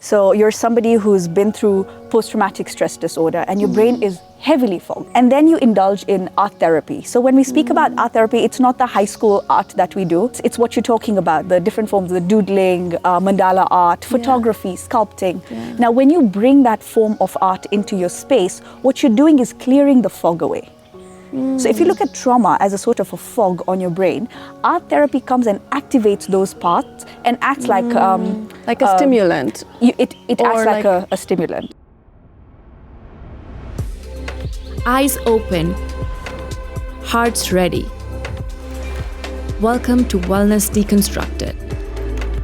So you're somebody who's been through post-traumatic stress disorder and your brain is heavily fogged. And then you indulge in art therapy. So when we speak about art therapy, it's not the high school art that we do. It's what you're talking about, the different forms, the doodling, mandala art, photography, sculpting. Yeah. Now, when you bring that form of art into your space, what you're doing is clearing the fog away. So if you look at trauma as a sort of a fog on your brain, art therapy comes and activates those parts and acts like a stimulant. It acts like a stimulant. Eyes open, hearts ready. Welcome to Wellness Deconstructed.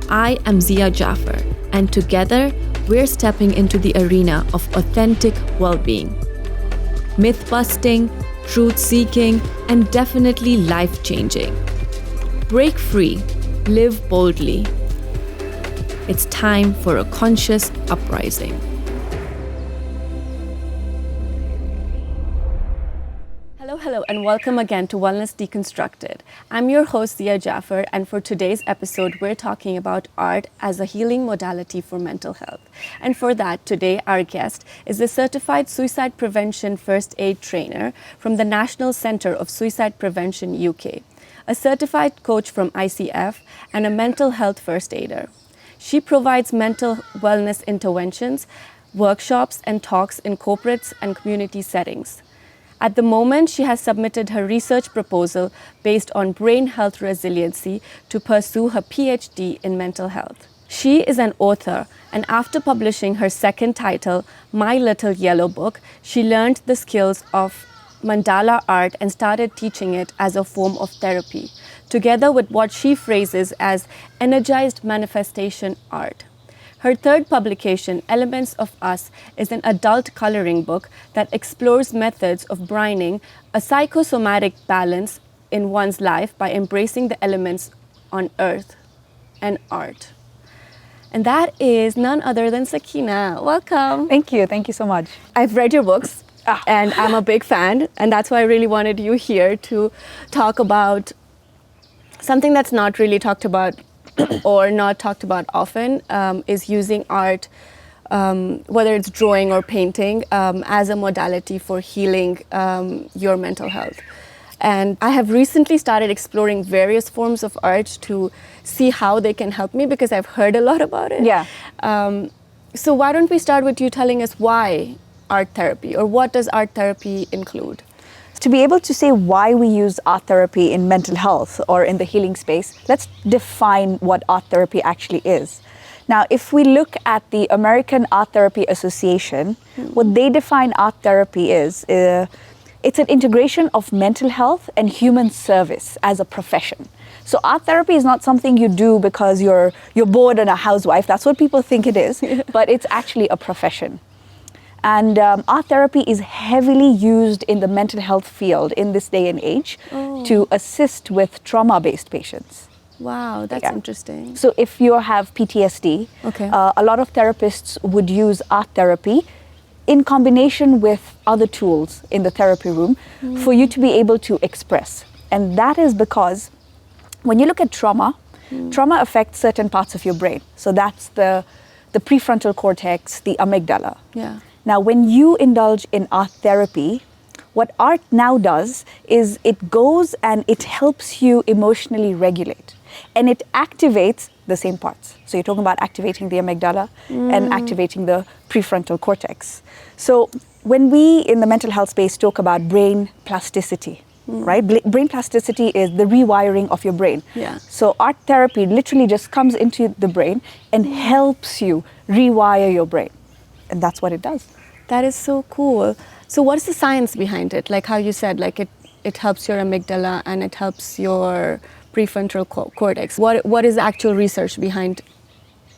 I am Zia Jaffer, and together we're stepping into the arena of authentic well-being. Myth-busting, truth-seeking, and definitely life-changing. Break free, live boldly. It's time for a conscious uprising. Hello, and welcome again to Wellness Deconstructed. I'm your host, Zia Jaffer, and for today's episode, we're talking about art as a healing modality for mental health. And for that, today, our guest is a certified suicide prevention first aid trainer from the National Centre of Suicide Prevention UK, a certified coach from ICF, and a mental health first aider. She provides mental wellness interventions, workshops, and talks in corporates and community settings. At the moment, she has submitted her research proposal based on brain health resiliency to pursue her PhD in mental health. She is an author, and after publishing her second title, My Little Yellow Book, she learned the skills of mandala art and started teaching it as a form of therapy, together with what she phrases as energized manifestation art. Her third publication, Elements of Us, is an adult coloring book that explores methods of brining a psychosomatic balance in one's life by embracing the elements on earth and art. And that is none other than Sakina. Welcome. Thank you so much. I've read your books and I'm a big fan, and that's why I really wanted you here to talk about something that's not really talked about or not talked about often, is using art, whether it's drawing or painting, as a modality for healing your mental health. And I have recently started exploring various forms of art to see how they can help me, because I've heard a lot about it. Yeah. So why don't we start with you telling us why art therapy, or what does art therapy include? To be able to say why we use art therapy in mental health or in the healing space, let's define what art therapy actually is. Now, if we look at the American Art Therapy Association, what they define art therapy is, it's an integration of mental health and human service as a profession. So art therapy is not something you do because you're bored and a housewife. That's what people think it is, but it's actually a profession. And art therapy is heavily used in the mental health field in this day and age to assist with trauma-based patients. Wow, that's interesting. So if you have PTSD, a lot of therapists would use art therapy in combination with other tools in the therapy room for you to be able to express. And that is because when you look at trauma, trauma affects certain parts of your brain. So that's the prefrontal cortex, the amygdala. Yeah. Now, when you indulge in art therapy, what art now does is it goes and it helps you emotionally regulate. And it activates the same parts. So you're talking about activating the amygdala and activating the prefrontal cortex. So when we in the mental health space talk about brain plasticity, right? Brain plasticity is the rewiring of your brain. Yeah. So art therapy literally just comes into the brain and helps you rewire your brain. And that's what it does. That is so cool. So what's the science behind it? Like how you said, like it helps your amygdala and it helps your prefrontal cortex. What is the actual research behind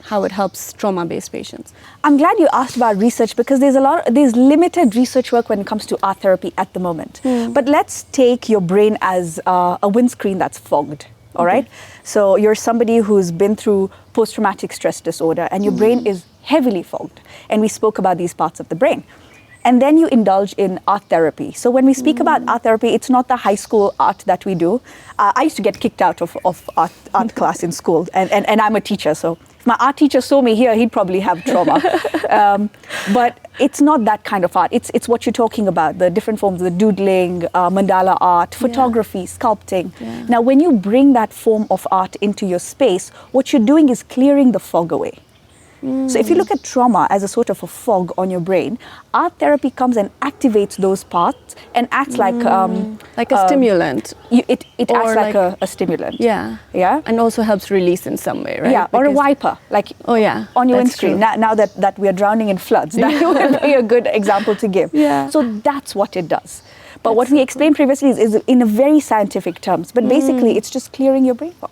how it helps trauma-based patients? I'm glad you asked about research, because there's limited research work when it comes to art therapy at the moment. But let's take your brain as a windscreen that's fogged. All right. So you're somebody who's been through post-traumatic stress disorder and your brain is heavily fogged. And we spoke about these parts of the brain. And then you indulge in art therapy. So when we speak about art therapy, it's not the high school art that we do. I used to get kicked out of art class in school, and I'm a teacher, so if my art teacher saw me here, he'd probably have trauma. But it's not that kind of art. It's what you're talking about, the different forms, the doodling, mandala art, photography, sculpting. Yeah. Now, when you bring that form of art into your space, what you're doing is clearing the fog away. So if you look at trauma as a sort of a fog on your brain, art therapy comes and activates those parts and acts like a stimulant. It Or acts like like- a stimulant. Yeah. Yeah. And also helps release in some way, right? Yeah, or a Because- wiper, like Oh, yeah. on your That's windscreen. true. Now that we are drowning in floods, that would be a good example to give. Yeah. So that's what it does. But what we explained previously is in a very scientific terms. But basically, it's just clearing your brain fog.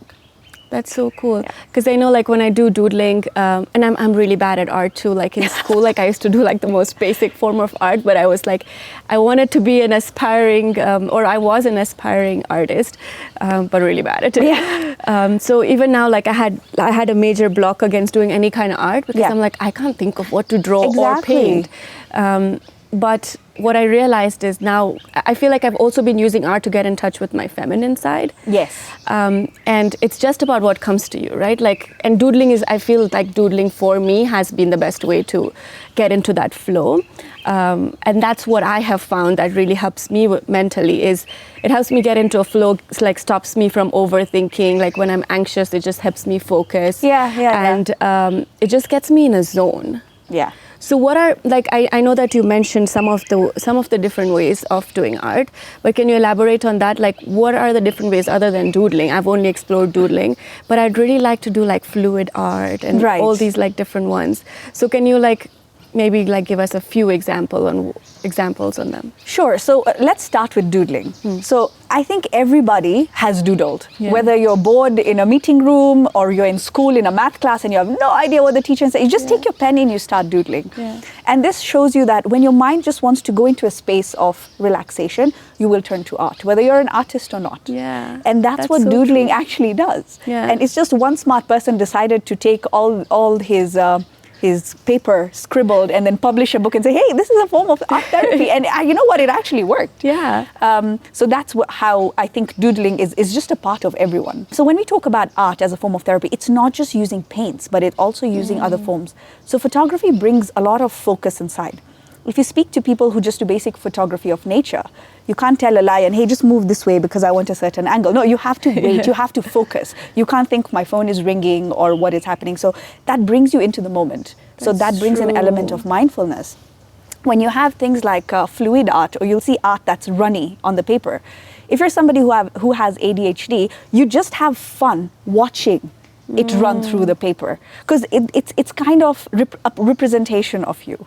That's so cool. Because I know, like, when I do doodling, and I'm really bad at art too. Like in school, like I used to do like the most basic form of art, but I was like, I wanted to be an aspiring, or I was an aspiring artist, but really bad at it. Yeah. So even now, like I had a major block against doing any kind of art because Yeah. I'm like, I can't think of what to draw or Exactly. paint. But what I realized is now, I feel like I've also been using art to get in touch with my feminine side. Yes. And it's just about what comes to you, right? Like, and doodling is, I feel like doodling for me has been the best way to get into that flow. And that's what I have found that really helps me mentally is it helps me get into a flow, it's like stops me from overthinking. Like when I'm anxious, it just helps me focus. And it just gets me in a zone. Yeah. So what are, like, I know that you mentioned some of the different ways of doing art, but can you elaborate on that? Like, what are the different ways other than doodling? I've only explored doodling, but I'd really like to do like fluid art and Right. all these like different ones. So can you like maybe like give us a few examples on them? Sure. So let's start with doodling. So I think everybody has doodled, Yeah. whether you're bored in a meeting room or you're in school in a math class and you have no idea what the teacher says. You just take your pen and you start doodling. Yeah. And this shows you that when your mind just wants to go into a space of relaxation, you will turn to art, whether you're an artist or not. Yeah. And that's what so doodling true. actually does. Yeah. And it's just one smart person decided to take all his paper scribbled and then publish a book and say, hey, this is a form of art therapy. And you know what? It actually worked. Yeah. So that's how I think doodling is just a part of everyone. So when we talk about art as a form of therapy, it's not just using paints, but it's also using other forms. So photography brings a lot of focus inside. If you speak to people who just do basic photography of nature, you can't tell a lion, hey, just move this way because I want a certain angle. No, you have to wait, you have to focus. You can't think my phone is ringing or what is happening. So that brings you into the moment. So That's that brings an true. element of mindfulness. When you have things like fluid art, or you'll see art that's runny on the paper, if you're somebody who has ADHD, you just have fun watching it run through the paper because it's kind of a representation of you.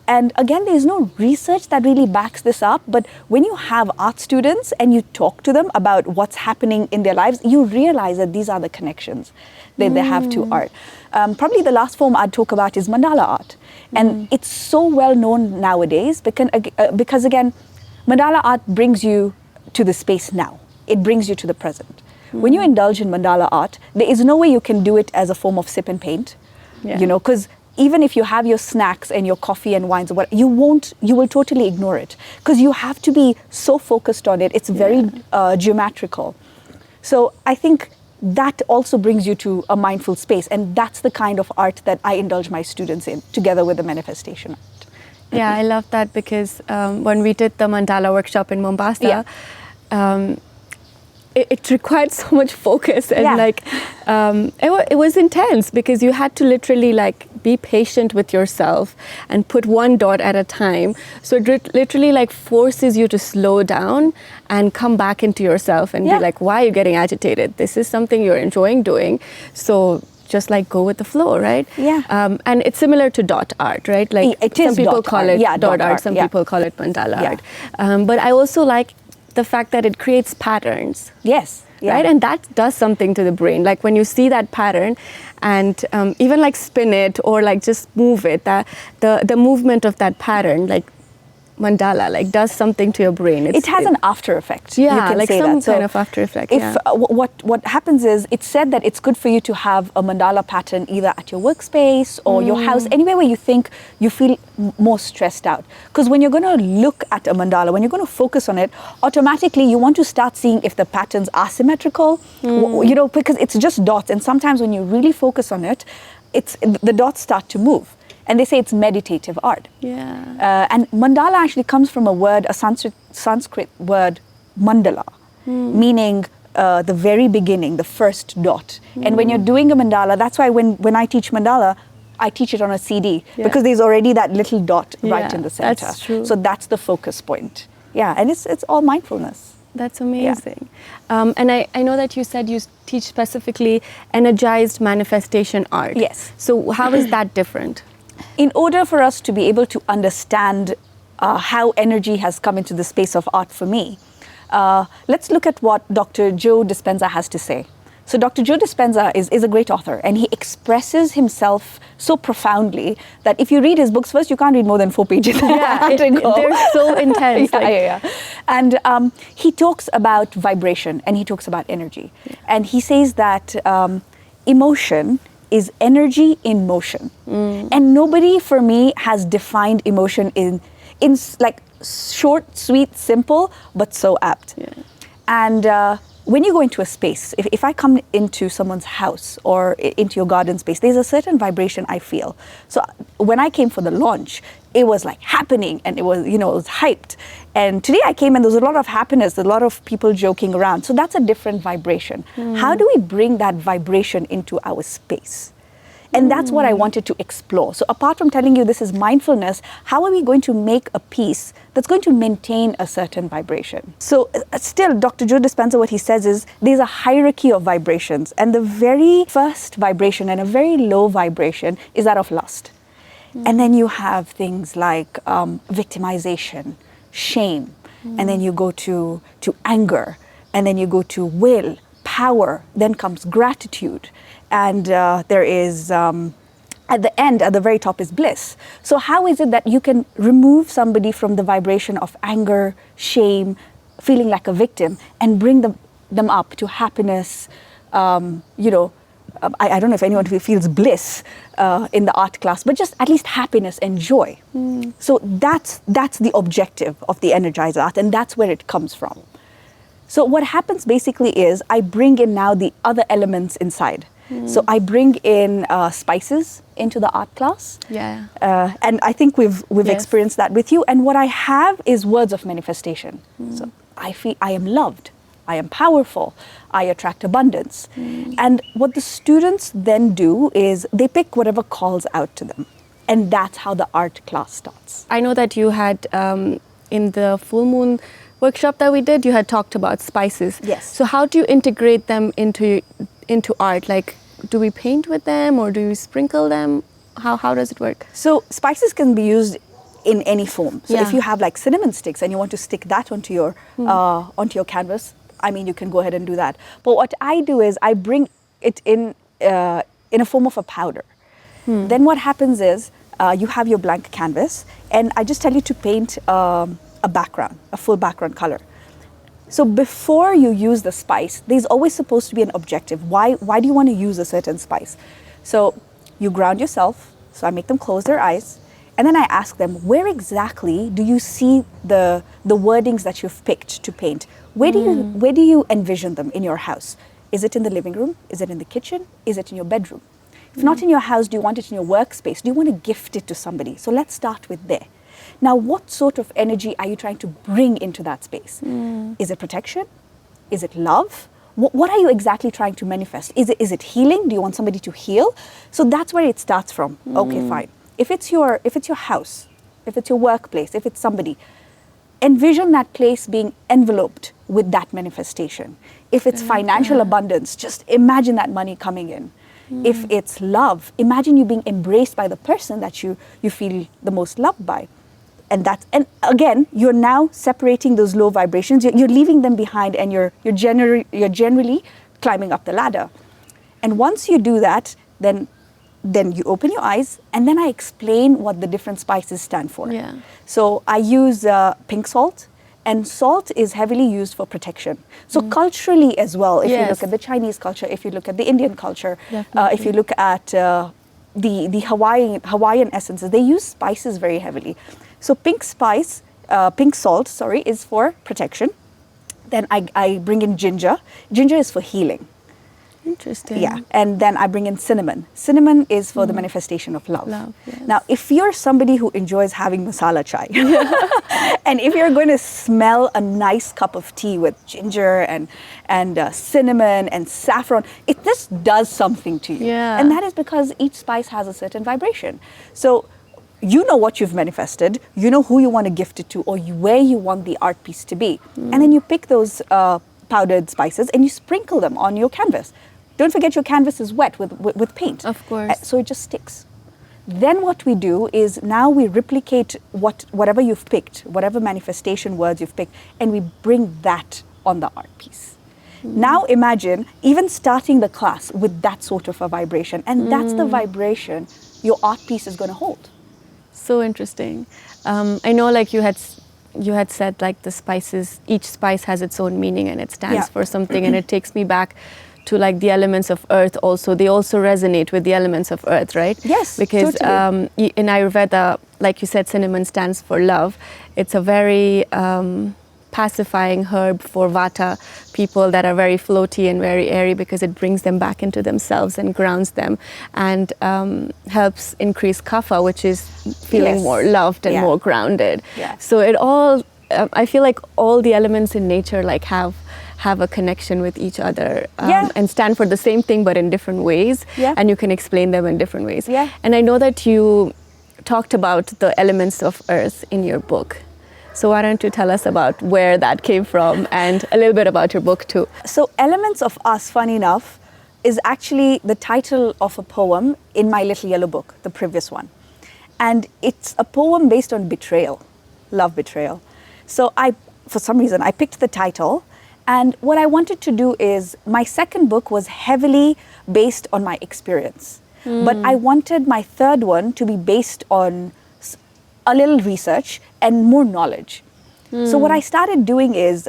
And again, there's no research that really backs this up, but when you have art students and you talk to them about what's happening in their lives, you realize that these are the connections that they have to art. Probably the last form I'd talk about is mandala art. And it's so well known nowadays because again, mandala art brings you to the space now. It brings you to the present. When you indulge in mandala art, there is no way you can do it as a form of sip and paint, you know, because even if you have your snacks and your coffee and wines, you will totally ignore it because you have to be so focused on it. It's very geometrical. So I think that also brings you to a mindful space, and that's the kind of art that I indulge my students in, together with the manifestation art. Yeah, I love that because when we did the mandala workshop in Mombasa, it required so much focus and like it was intense because you had to literally like be patient with yourself and put one dot at a time. So it literally like forces you to slow down and come back into yourself and be like, why are you getting agitated? This is something you're enjoying doing. So just like go with the flow, right? Yeah. And it's similar to dot art, right? Like some people call it dot art, some people call it mandala art. But I also like the fact that it creates patterns. Yes. Yeah. Right? And that does something to the brain. Like when you see that pattern and even like spin it or like just move it, the movement of that pattern, like mandala like does something to your brain. It has an after effect. Yeah, you can like say some that. So kind of after effect. if Yeah. what happens is, it's said that it's good for you to have a mandala pattern either at your workspace or your house, anywhere where you think you feel more stressed out. Because when you're going to look at a mandala, when you're going to focus on it, automatically you want to start seeing if the patterns are symmetrical, you know, because it's just dots. And sometimes when you really focus on it, the dots start to move. And they say it's meditative art. Yeah. And mandala actually comes from a Sanskrit word, mandala, meaning the very beginning, the first dot. And when you're doing a mandala, that's why when I teach mandala, I teach it on a CD, because there's already that little dot right in the center. That's true. So that's the focus point. Yeah, and it's all mindfulness. That's amazing. And I know that you said you teach specifically energized manifestation art. Yes. So how is that different? In order for us to be able to understand how energy has come into the space of art for me, let's look at what Dr. Joe Dispenza has to say. So Dr. Joe Dispenza is a great author, and he expresses himself so profoundly that if you read his books, first you can't read more than 4 pages. Yeah, they're so intense. Yeah. And he talks about vibration, and he talks about energy. Yeah. And he says that emotion is energy in motion. And nobody for me has defined emotion in like short, sweet, simple, but so apt. Yeah. And when you go into a space, if I come into someone's house or into your garden space, there's a certain vibration I feel. So when I came for the launch, it was like happening, and it was, you know, it was hyped. And today I came and there was a lot of happiness, a lot of people joking around. So that's a different vibration. How do we bring that vibration into our space? And that's what I wanted to explore. So apart from telling you this is mindfulness, how are we going to make a piece that's going to maintain a certain vibration? So still, Dr. Joe Dispenza, what he says is there's a hierarchy of vibrations. And the very first vibration, and a very low vibration, is that of lust. And then you have things like victimization, shame, and then you go to anger, and then you go to will, power, then comes gratitude. And there is, at the end, at the very top is bliss. So how is it that you can remove somebody from the vibration of anger, shame, feeling like a victim, and bring them up to happiness? You know, I don't know if anyone feels bliss in the art class, but just at least happiness and joy. So that's the objective of the Energized art, and that's where it comes from. So what happens basically is I bring in now the other elements inside. So I bring in spices into the art class. Yeah. And I think we've Yes. experienced that with you. And what I have is words of manifestation. So I feel I am loved, I am powerful, I attract abundance. And what the students then do is they pick whatever calls out to them. And that's how the art class starts. I know that you had, in the full moon workshop that we did, you had talked about spices. Yes. So how do you integrate them into art? Like, do we paint with them, or do we sprinkle them? How does it work? So spices can be used in any form. So Yeah. if you have like cinnamon sticks and you want to stick that onto your canvas, I mean, you can go ahead and do that. But what I do is I bring it in a form of a powder. Then what happens is you have your blank canvas, and I just tell you to paint a background, a full background color. So before you use the spice, there's always supposed to be an objective. Why do you want to use a certain spice? So you ground yourself. So I make them close their eyes. And then I ask them, where exactly do you see the wordings that you've picked to paint? Where do you envision them in your house? Is it in the living room? Is it in the kitchen? Is it in your bedroom? If not in your house, do you want it in your workspace? Do you want to gift it to somebody? So let's start with there. Now, what sort of energy are you trying to bring into that space? Is it protection? Is it love? What are you exactly trying to manifest? Is it healing? Do you want somebody to heal? So that's where it starts from. Okay, fine. If it's your house, if it's your workplace, if it's somebody, envision that place being enveloped with that manifestation. If it's financial abundance, just imagine that money coming in. If it's love, imagine you being embraced by the person that you feel the most loved by. And again, you're now separating those low vibrations. You're leaving them behind, and you're generally climbing up the ladder. And once you do that, then then you open your eyes, and then I explain what the different spices stand for. Yeah. So I use pink salt, and salt is heavily used for protection. So culturally as well, if you look at the Chinese culture, if you look at the Indian culture, if you look at the Hawaiian essences, they use spices very heavily. So pink salt, is for protection. Then I bring in ginger. Ginger is for healing. Interesting. Yeah, and then I bring in cinnamon. Cinnamon is for the manifestation of love. Yes. Now, if you're somebody who enjoys having masala chai, and if you're going to smell a nice cup of tea with ginger and cinnamon and saffron, it just does something to you. Yeah. And that is because each spice has a certain vibration. So you know what you've manifested, you know who you want to gift it to, or where you want the art piece to be. And then you pick those powdered spices and you sprinkle them on your canvas. Don't forget your canvas is wet with paint. Of course. So it just sticks. Then what we do is now we replicate whatever you've picked, whatever manifestation words you've picked, and we bring that on the art piece. Now imagine even starting the class with that sort of a vibration, and that's the vibration your art piece is going to hold. So interesting. I know, like you had said, like the spices, each spice has its own meaning and it stands for something, and it takes me back to like the elements of earth also. They also resonate with the elements of earth, right? Yes, because totally. In Ayurveda, like you said, cinnamon stands for love. It's a very pacifying herb for Vata people that are very floaty and very airy, because it brings them back into themselves and grounds them, and helps increase Kapha, which is feeling more loved and more grounded. Yeah. So it all, I feel like all the elements in nature like have a connection with each other, and stand for the same thing but in different ways, and you can explain them in different ways. And I know that you talked about the elements of earth in your book. So why don't you tell us about where that came from and a little bit about your book too? So Elements of Us, funny enough, is actually the title of a poem in my little yellow book, the previous one. And it's a poem based on betrayal, love betrayal. So for some reason, I picked the title. And what I wanted to do is, my second book was heavily based on my experience. But I wanted my third one to be based on a little research and more knowledge. So what I started doing is,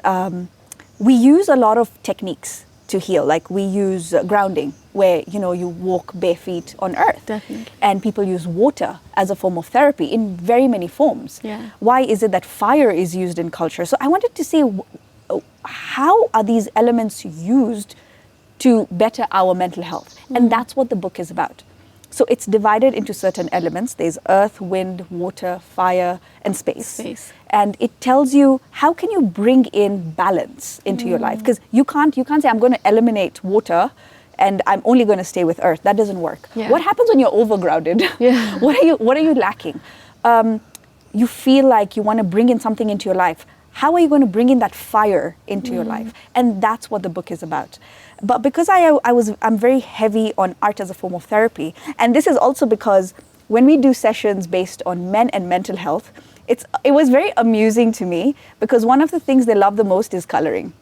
we use a lot of techniques to heal. Like we use grounding, where you walk bare feet on earth. Definitely. And people use water as a form of therapy in very many forms. Why is it that fire is used in culture? So I wanted to see how are these elements used to better our mental health? And that's what the book is about. So it's divided into certain elements. There's earth, wind, water, fire, and space. And it tells you how can you bring in balance into your life. Because you can't say, I'm going to eliminate water and I'm only going to stay with earth. That doesn't work. What happens when you're overgrounded? What are you lacking? You feel like you want to bring in something into your life. How are you going to bring in that fire into your life? And that's what the book is about. But because I'm very heavy on art as a form of therapy, and this is also because when we do sessions based on men and mental health, it was very amusing to me, because one of the things they love the most is coloring.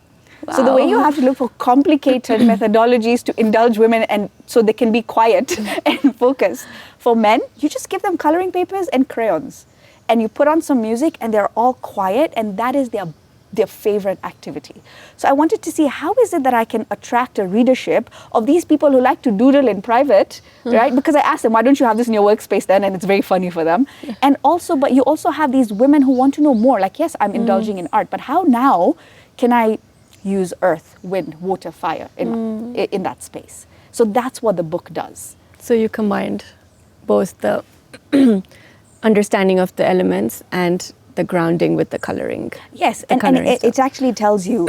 Wow. So the way you have to look for complicated methodologies to indulge women and so they can be quiet and focused. For men, you just give them coloring papers and crayons. And you put on some music and they're all quiet, and that is their favorite activity. So I wanted to see how is it that I can attract a readership of these people who like to doodle in private, right? Because I asked them, why don't you have this in your workspace then? And it's very funny for them. And also, but you also have these women who want to know more. Like, yes, I'm indulging in art, but how now can I use earth, wind, water, fire in that space? So that's what the book does. So you combined both the understanding of the elements and the grounding with the coloring. Yes, and it actually tells you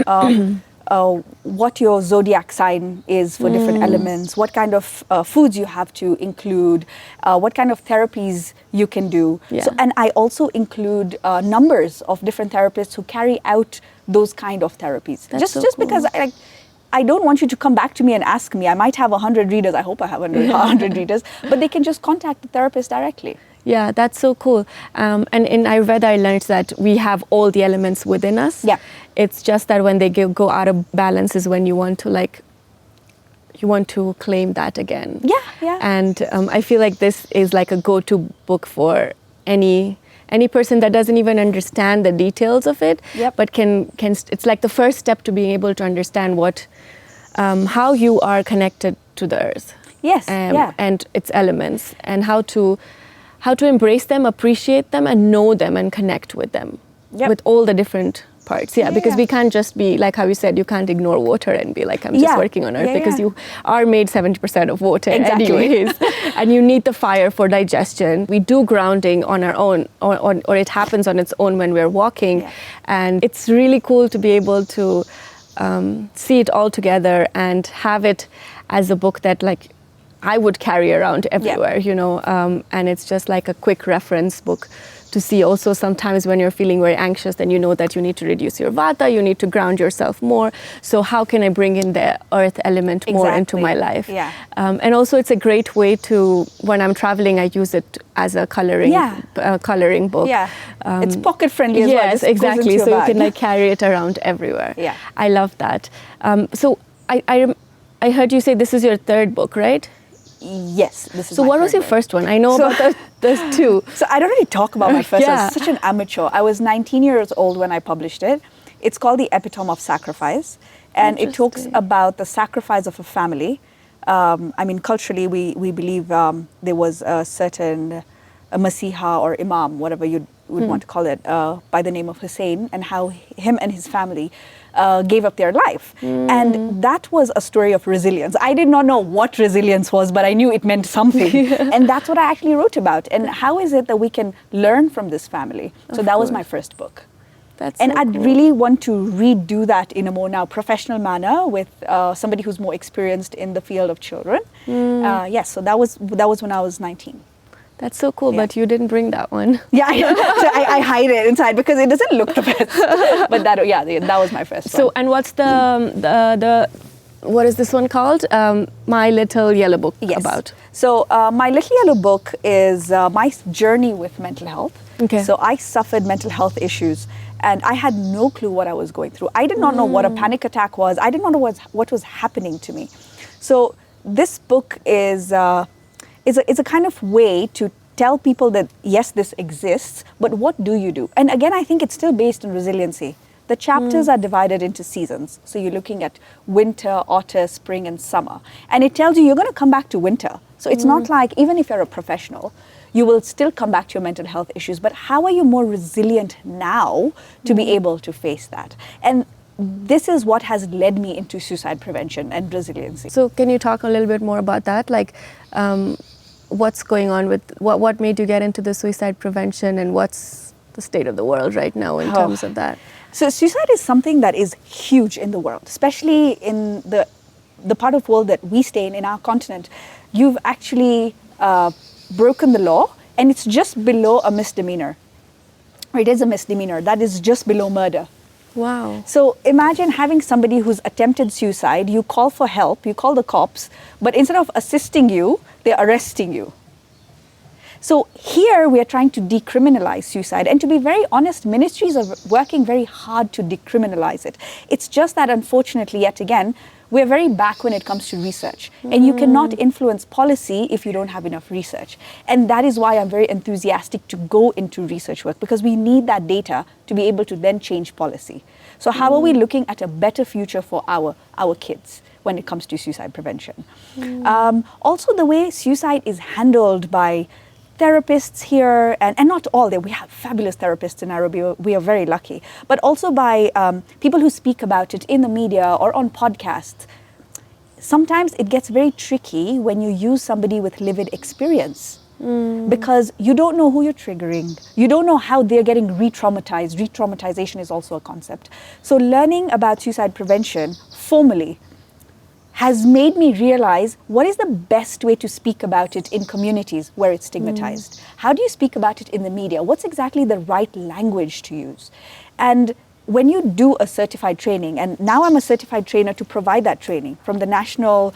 what your zodiac sign is for different elements, what kind of foods you have to include, what kind of therapies you can do. So, and I also include numbers of different therapists who carry out those kind of therapies. That's just cool. Because I don't want you to come back to me and ask me. I might have 100 readers. I hope I have 100 readers. But they can just contact the therapist directly. Yeah, that's so cool. And in Ayurveda, I learned that we have all the elements within us. Yeah. It's just that when they go out of balance is when you want to you want to claim that again. Yeah. And I feel like this is like a go-to book for any person that doesn't even understand the details of it, Yep. but can it's like the first step to being able to understand what how you are connected to the earth. Yes. Yeah. And its elements, and how to embrace them, appreciate them, and know them and connect with them. Yep. With all the different parts. Yeah, because Yeah. we can't just be like how you said, you can't ignore water and be like, I'm just Yeah. working on earth, Yeah, because yeah. you are made 70% of water Exactly. anyways. And you need the fire for digestion. We do grounding on our own, or it happens on its own when we're walking. Yeah. And it's really cool to be able to see it all together and have it as a book that like I would carry around everywhere, you know, and it's just like a quick reference book to see also sometimes when you're feeling very anxious, then you know that you need to reduce your vata, you need to ground yourself more. So how can I bring in the earth element more into Exactly. my life? Yeah. And also it's a great way to, when I'm traveling, I use it as a coloring, coloring book. Yeah. It's pocket friendly as well. Yes, Just goes exactly. into So your you can bag. like carry it around everywhere. Yeah. I love that. So I heard you say this is your third book, right? Yes, this is So my what was third your book. first one? I know So- about those two. So I don't really talk about my first. I Yeah. was such an amateur. I was 19 years old when I published it. It's called The Epitome of Sacrifice, and it talks Interesting. about the sacrifice of a family. I mean, culturally, we believe there was a certain a Masiha or Imam, whatever you would want to call it, by the name of Hussein, and how him and his family gave up their life. And that was a story of resilience. I did not know what resilience was, but I knew it meant something. And that's what I actually wrote about. And how is it that we can learn from this family? So that was my first book. That's And so I'd cool. really want to redo that in a more now professional manner with somebody who's more experienced in the field of children. Yes, so that was when I was 19. That's so cool, Yeah. but you didn't bring that one. Yeah, so I hide it inside because it doesn't look the best. But that was my first So, one. and what's the what is this one called? My Little Yellow Book about? So My Little Yellow Book is my journey with mental health. Okay. So I suffered mental health issues and I had no clue what I was going through. I did not know what a panic attack was. I did not know what was happening to me. So this book is a kind of way to tell people that yes, this exists, but what do you do? And again, I think it's still based on resiliency. The chapters are divided into seasons. So you're looking at winter, autumn, spring, and summer. And it tells you you're going to come back to winter. So it's not like, even if you're a professional, you will still come back to your mental health issues. But how are you more resilient now to be able to face that? And this is what has led me into suicide prevention and resiliency. So, can you talk a little bit more about that? Like, what's going on with what made you get into the suicide prevention, and what's the state of the world right now in terms of that? So suicide is something that is huge in the world, especially in the part of the world that we stay in our continent. You've actually broken the law, and it's just below a misdemeanor. Or it is a misdemeanor. That is just below murder. Wow. So imagine having somebody who's attempted suicide, you call for help, you call the cops, but instead of assisting you, they're arresting you. So here we are trying to decriminalize suicide. And to be very honest, ministries are working very hard to decriminalize it. It's just that unfortunately, yet again, we're very back when it comes to research. And you cannot influence policy if you don't have enough research. And that is why I'm very enthusiastic to go into research work, because we need that data to be able to then change policy. So how are we looking at a better future for our kids when it comes to suicide prevention? Also, the way suicide is handled by therapists here, and not all there. We have fabulous therapists in Nairobi. We are very lucky. But also by people who speak about it in the media or on podcasts. Sometimes it gets very tricky when you use somebody with lived experience. Because you don't know who you're triggering. You don't know how they're getting re-traumatized. Re-traumatization is also a concept. So learning about suicide prevention formally has made me realize what is the best way to speak about it in communities where it's stigmatized. How do you speak about it in the media? What's exactly the right language to use? And when you do a certified training, and now I'm a certified trainer to provide that training from the National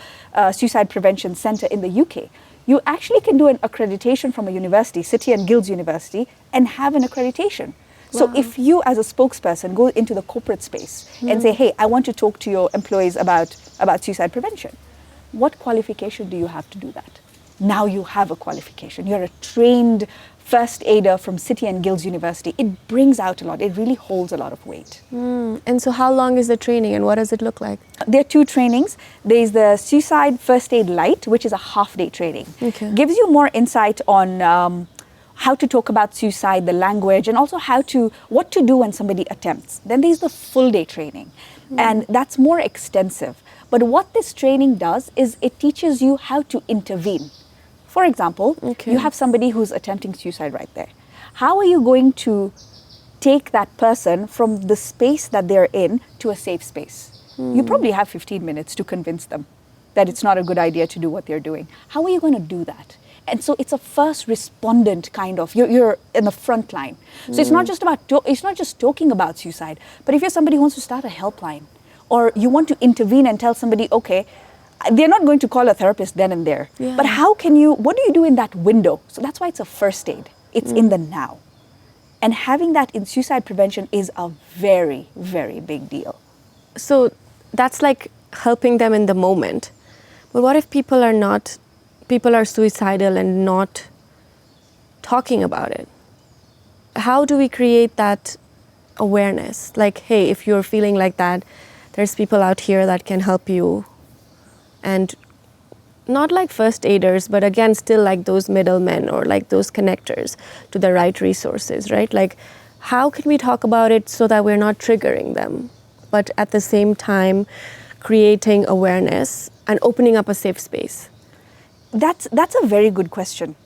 Suicide Prevention Centre in the UK, you actually can do an accreditation from a university, City and Guilds University, and have an accreditation. So if you as a spokesperson go into the corporate space and say, hey, I want to talk to your employees about suicide prevention, What qualification do you have to do that? Now you have a qualification. You're a trained first aider from City and Guilds University. It brings out a lot. It really holds a lot of weight. And so how long is the training and what does it look like? There are 2 trainings. There's the Suicide First Aid Light, which is a half-day training. Okay. Gives you more insight on how to talk about suicide, the language, and also what to do when somebody attempts. Then there's the full-day training, and that's more extensive. But what this training does is it teaches you how to intervene. For example, you have somebody who's attempting suicide right there. How are you going to take that person from the space that they're in to a safe space? You probably have 15 minutes to convince them that it's not a good idea to do what they're doing. How are you going to do that? And so it's a first respondent kind of, you're in the front line. So it's not just about, it's not just talking about suicide, but if you're somebody who wants to start a helpline, or you want to intervene and tell somebody, okay, they're not going to call a therapist then and there. Yeah. But what do you do in that window? So that's why it's a first aid. It's in the now. And having that in suicide prevention is a very, very big deal. So that's like helping them in the moment. But what if people are suicidal and not talking about it? How do we create that awareness? Like, hey, if you're feeling like that, there's people out here that can help you. And not like first aiders, but again, still like those middlemen or like those connectors to the right resources, right? Like, how can we talk about it so that we're not triggering them, but at the same time creating awareness and opening up a safe space? That's a very good question.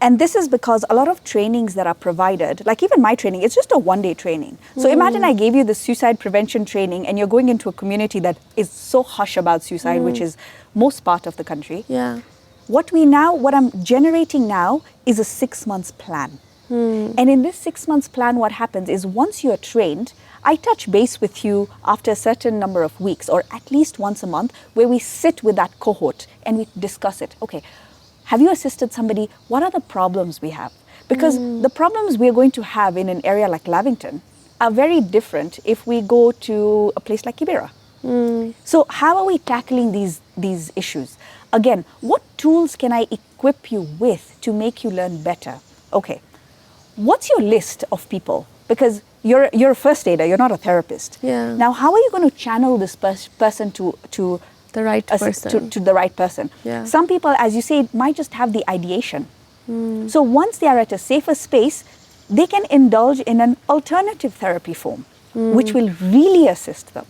And this is because a lot of trainings that are provided, like even my training, it's just a one-day training. So imagine I gave you the suicide prevention training and you're going into a community that is so hush about suicide, which is most part of the country. Yeah. What I'm generating now is a 6 months plan. And in this 6 months plan, what happens is once you're trained, I touch base with you after a certain number of weeks, or at least once a month, where we sit with that cohort and we discuss it. Okay, have you assisted somebody? What are the problems we have? Because the problems we're going to have in an area like Lavington are very different if we go to a place like Kibera. So how are we tackling these issues? Again, what tools can I equip you with to make you learn better? Okay, what's your list of people? Because you're a first aider, you're not a therapist. Yeah. Now, how are you going to channel this person to The right person. to the right person? Yeah. Some people, as you say, might just have the ideation. So once they are at a safer space, they can indulge in an alternative therapy form, which will really assist them.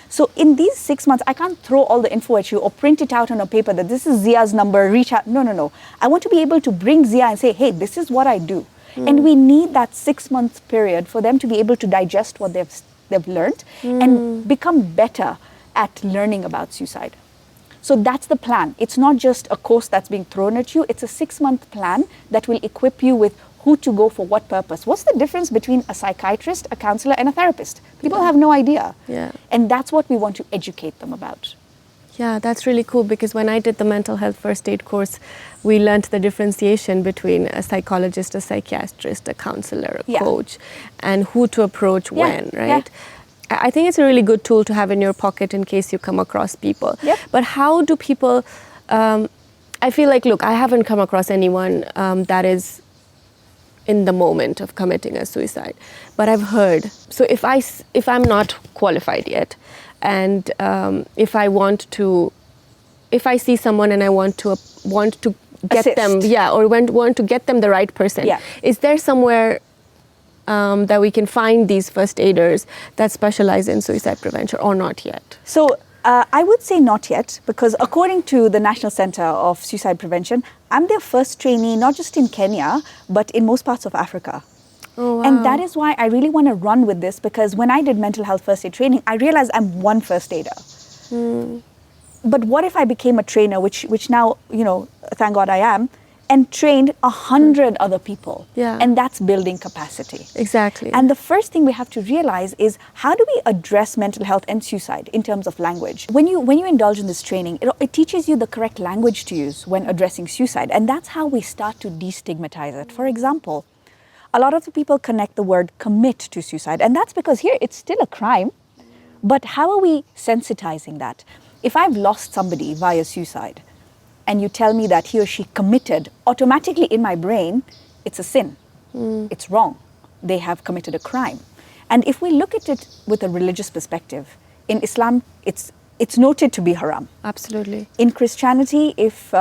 So in these 6 months, I can't throw all the info at you or print it out on a paper that this is Zia's number, reach out. No. I want to be able to bring Zia and say, hey, this is what I do. And we need that 6 month period for them to be able to digest what they've learned and become better at learning about suicide. So that's the plan. It's not just a course that's being thrown at you. It's a 6 month plan that will equip you with who to go for what purpose. What's the difference between a psychiatrist, a counselor, and a therapist? People have no idea. Yeah. And that's what we want to educate them about. Yeah, that's really cool because when I did the mental health first aid course, we learned the differentiation between a psychologist, a psychiatrist, a counselor, a coach, and who to approach when, right? I think it's a really good tool to have in your pocket in case you come across people. Yep. But how do people, I feel like, look, I haven't come across anyone that is in the moment of committing a suicide, but I've heard. So if I'm not qualified yet, and if I see someone and I want to get Assist. them, or want to get them the right person, is there somewhere that we can find these first aiders that specialize in suicide prevention, or not yet? So I would say not yet, because according to the National Center of Suicide Prevention, I'm their first trainee, not just in Kenya, but in most parts of Africa. Oh, wow. And that is why I really want to run with this, because when I did mental health first aid training, I realized I'm one first aider. But what if I became a trainer, which now, thank God I am, and trained 100 other people? Yeah. And that's building capacity. Exactly. And the first thing we have to realize is, how do we address mental health and suicide in terms of language? When you indulge in this training, it teaches you the correct language to use when addressing suicide. And that's how we start to destigmatize it. For example, a lot of the people connect the word commit to suicide. And that's because here it's still a crime. But how are we sensitizing that? if I've lost somebody via suicide and you tell me that he or she committed, automatically in my brain, it's a sin. It's wrong. They have committed a crime. And if we look at it with a religious perspective, in Islam, it's noted to be haram. Absolutely. In Christianity, if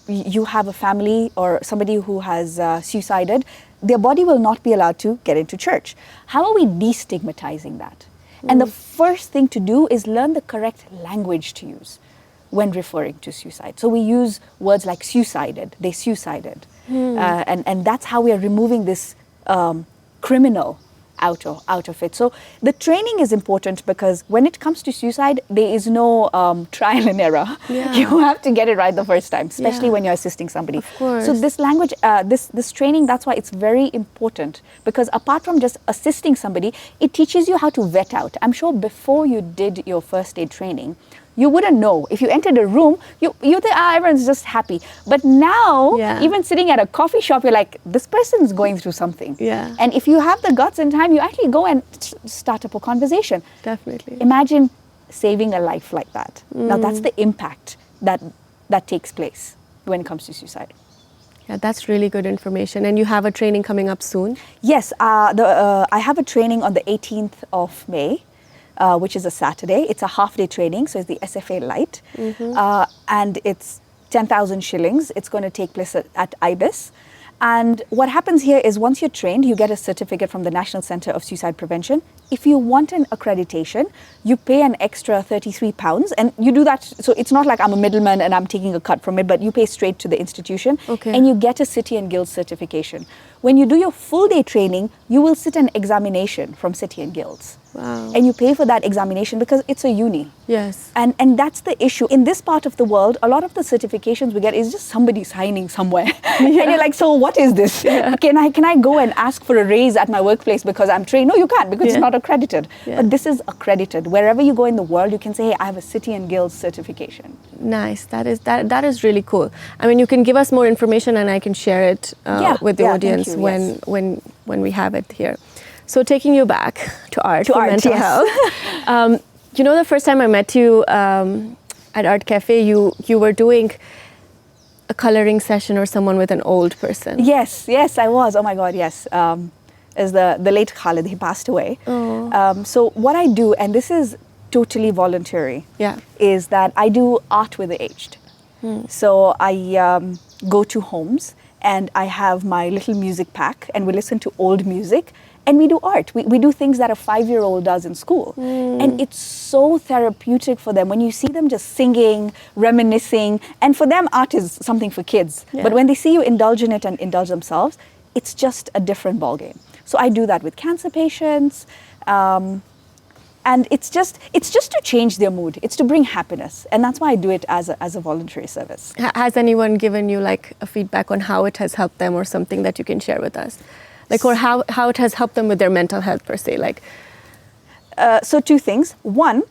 you have a family or somebody who has suicided, their body will not be allowed to get into church. How are we destigmatizing that? And the first thing to do is learn the correct language to use when referring to suicide. So we use words like suicided, they suicided. And that's how we are removing this criminal out of it. So the training is important because when it comes to suicide, there is no trial and error. Yeah. You have to get it right the first time, especially Yeah. when you're assisting somebody. Of course. So this language, this training, that's why it's very important, because apart from just assisting somebody, it teaches you how to vet out. I'm sure before you did your first aid training, you wouldn't know. If you entered a room, you think, everyone's just happy. But now, Yeah. even sitting at a coffee shop, you're like, this person's going through something. Yeah. And if you have the guts and time, you actually go and start up a conversation. Definitely. Imagine saving a life like that. Now that's the impact that takes place when it comes to suicide. Yeah, that's really good information. And you have a training coming up soon? Yes, I have a training on the 18th of May. Which is a Saturday. It's a half-day training, so it's the SFA Light. And it's 10,000 shillings. It's going to take place at IBIS. And what happens here is once you're trained, you get a certificate from the National Centre of Suicide Prevention. If you want an accreditation, you pay an extra £33, and you do that. So it's not like I'm a middleman and I'm taking a cut from it, but you pay straight to the institution, Okay. and you get a City and Guilds certification. When you do your full-day training, you will sit an examination from City and Guilds. Wow. And you pay for that examination because it's a uni. Yes. And that's the issue. In this part of the world, a lot of the certifications we get is just somebody signing somewhere. And you're like, so what is this? Can I go and ask for a raise at my workplace because I'm trained? No, you can't, because it's not accredited. Yeah. But this is accredited. Wherever you go in the world, you can say, hey, I have a City and Guilds certification. Nice. That is really cool. I mean, you can give us more information and I can share it with the thank audience you, when we have it here. So taking you back to art, To for art, mental yes. health. The first time I met you at Art Cafe, you were doing a coloring session or someone with an old person. Yes, I was. Oh my God, yes. Is the late Khalid, he passed away. So what I do, and this is totally voluntary, is that I do art with the aged. So I go to homes and I have my little music pack and we listen to old music and we do art. We do things that a 5-year-old does in school. And it's so therapeutic for them when you see them just singing, reminiscing. And for them, art is something for kids. Yeah. But when they see you indulge in it and indulge themselves, it's just a different ballgame. So I do that with cancer patients. And it's just to change their mood. It's to bring happiness. And that's why I do it as a voluntary service. Has anyone given you like a feedback on how it has helped them or something that you can share with us? Like, or how it has helped them with their mental health per se? Like, so two things. One,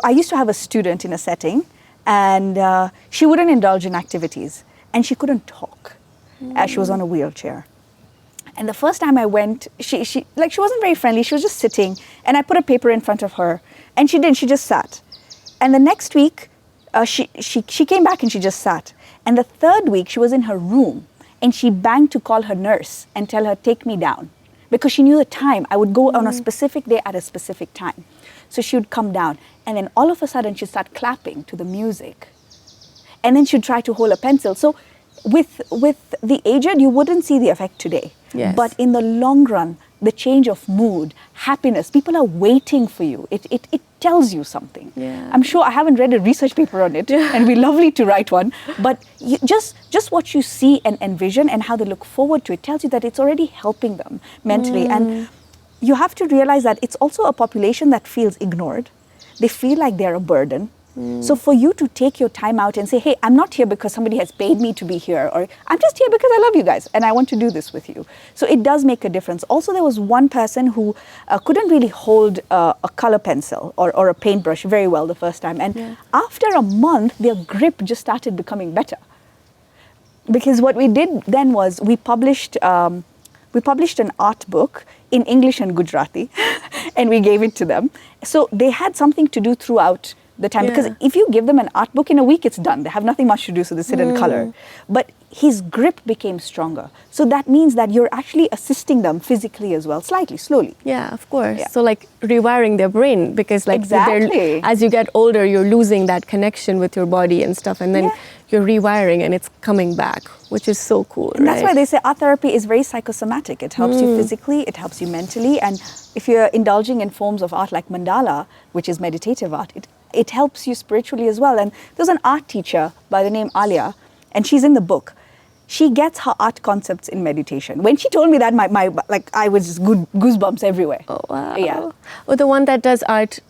I used to have a student in a setting and she wouldn't indulge in activities and she couldn't talk as she was on a wheelchair. And the first time I went, she wasn't very friendly. She was just sitting and I put a paper in front of her and she just sat. And the next week, she came back and she just sat. And the third week, she was in her room and she banged to call her nurse and tell her, take me down. Because she knew the time. I would go on a specific day at a specific time. So she would come down and then all of a sudden she'd start clapping to the music. And then she'd try to hold a pencil. So with the aged, you wouldn't see the effect today. Yes. But in the long run, the change of mood, happiness, people are waiting for you. It tells you something. Yeah. I'm sure I haven't read a research paper on it, and it'd be lovely to write one. But just what you see and envision and how they look forward to it tells you that it's already helping them mentally. And you have to realize that it's also a population that feels ignored. They feel like they're a burden. So for you to take your time out and say, hey, I'm not here because somebody has paid me to be here, or I'm just here because I love you guys and I want to do this with you. So it does make a difference. Also, there was one person who couldn't really hold a color pencil or a paintbrush very well the first time. And after a month, their grip just started becoming better. Because what we did then was we published an art book in English and Gujarati and we gave it to them. So they had something to do throughout the time. Because Yeah. if you give them an art book in a week, it's done. They have nothing much to do, so they sit and color. But his grip became stronger. So that means that you're actually assisting them physically as well, slightly, slowly. Yeah, of course. Yeah. So like rewiring their brain, because like Exactly. as you get older, you're losing that connection with your body and stuff, and then Yeah. you're rewiring and it's coming back, which is so cool. And that's why right? they say art therapy is very psychosomatic. It helps you physically, it helps you mentally. And if you're indulging in forms of art like mandala, which is meditative art, it helps you spiritually as well. And there's an art teacher by the name Alia, and she's in the book. She gets her art concepts in meditation. When she told me that, I was just goosebumps everywhere. Oh, wow. Yeah. Oh, the one that does art,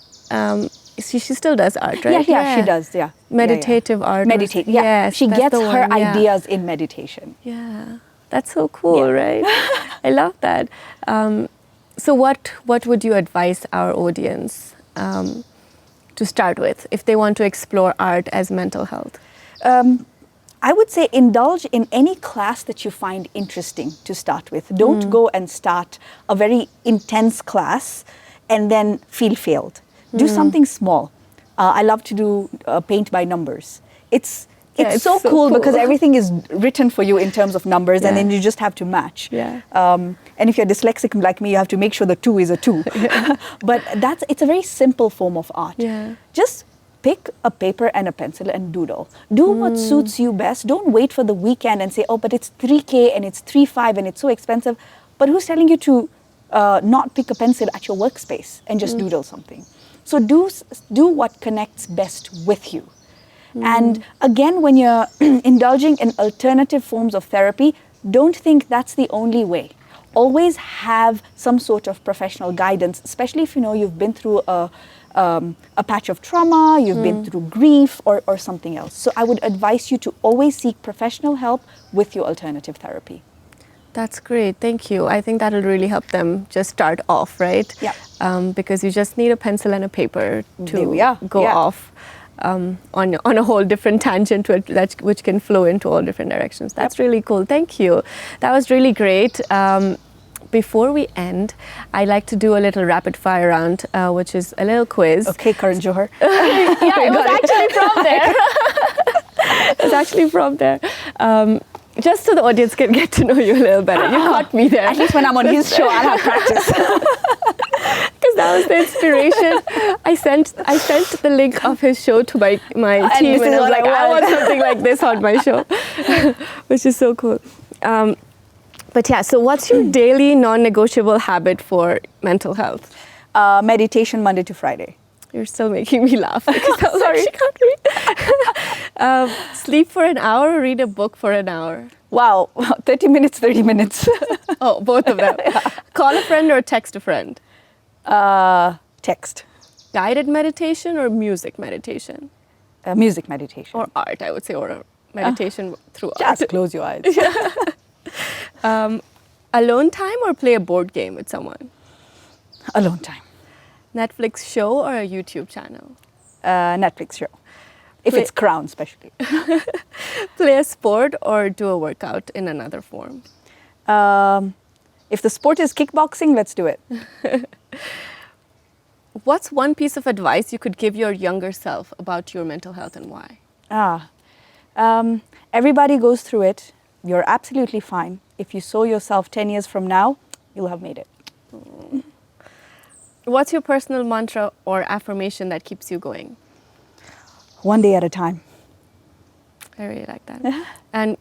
she still does art, right? Yeah, she does, yeah. Meditative art. Meditate, yeah. Yes, she that's gets the her one, yeah. ideas in meditation. Yeah, that's so cool, Yeah. right? I love that. So what would you advise our audience to start with if they want to explore art as mental health? I would say indulge in any class that you find interesting to start with. Don't go and start a very intense class and then feel failed. Do something small. I love to do paint by numbers. It's so cool because everything is written for you in terms of numbers, and then you just have to match. Yeah. And if you're dyslexic like me, you have to make sure the 2 is a 2. But it's a very simple form of art. Yeah. Just pick a paper and a pencil and doodle. Do what suits you best. Don't wait for the weekend and say, oh, but it's 3K and it's 3.5 and it's so expensive. But who's telling you to not pick a pencil at your workspace and just doodle something? So do what connects best with you. And again, when you're indulging in alternative forms of therapy, don't think that's the only way. Always have some sort of professional guidance, especially if you know you've been through a patch of trauma, you've been through grief or something else. So I would advise you to always seek professional help with your alternative therapy. That's great. Thank you. I think that'll really help them just start off, right? Yeah. Because you just need a pencil and a paper There we to are. go Yeah. off on a whole different tangent which can flow into all different directions. That's really cool. Thank you. That was really great. Before we end, I like to do a little rapid fire round, which is a little quiz. Okay, Karan Johar. Yeah, it was actually from there. It's actually from there. Just so the audience can get to know you a little better. You caught me there. At least when I'm on his show, I'll have practice. Because that was the inspiration. I sent the link of his show to my team, this and is I was what like, I I want want. something like this on my show, which is so cool. But yeah, so what's your daily non-negotiable habit for mental health? Meditation Monday to Friday. You're still making me laugh because I was like, she can't read. Sleep for an hour or read a book for an hour? Wow, 30 minutes, 30 minutes. Oh, both of them. Call a friend or text a friend? Text. Guided meditation or music meditation? Music meditation. Or art, I would say, or a meditation through art. Just close your eyes. Alone time or play a board game with someone? Alone time. Netflix show or a YouTube channel? Netflix show. If Play- it's Crown, especially. Play a sport or do a workout in another form? If the sport is kickboxing, let's do it. What's one piece of advice you could give your younger self about your mental health and why? Everybody goes through it. You're absolutely fine. If you saw yourself 10 years from now, you'll have made it. What's your personal mantra or affirmation that keeps you going? One day at a time. I really like that. And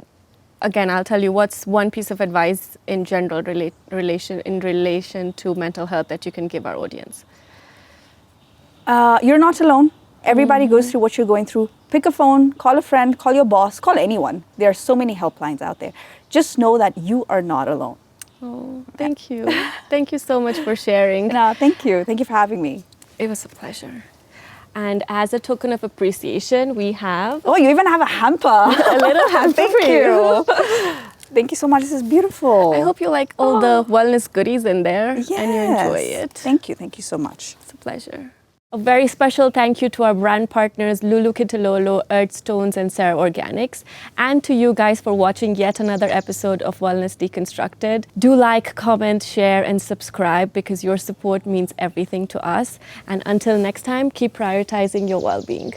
again, I'll tell you, what's one piece of advice in general in relation to mental health that you can give our audience? You're not alone. Everybody goes through what you're going through. Pick a phone, call a friend, call your boss, call anyone. There are so many helplines out there. Just know that you are not alone. Oh, thank you. Thank you so much for sharing. No, thank you. Thank you for having me. It was a pleasure. And as a token of appreciation, we have Oh, you even have a hamper. a little hamper Thank for you. Thank you so much. This is beautiful. I hope you like all the wellness goodies in there and you enjoy Yes. it. Thank you. Thank you so much. It's a pleasure. A very special thank you to our brand partners Lulu Kitilolo, Earthstones, and Sarah Organics, and to you guys for watching yet another episode of Wellness Deconstructed. Do like, comment, share, and subscribe because your support means everything to us. And until next time, keep prioritizing your well-being.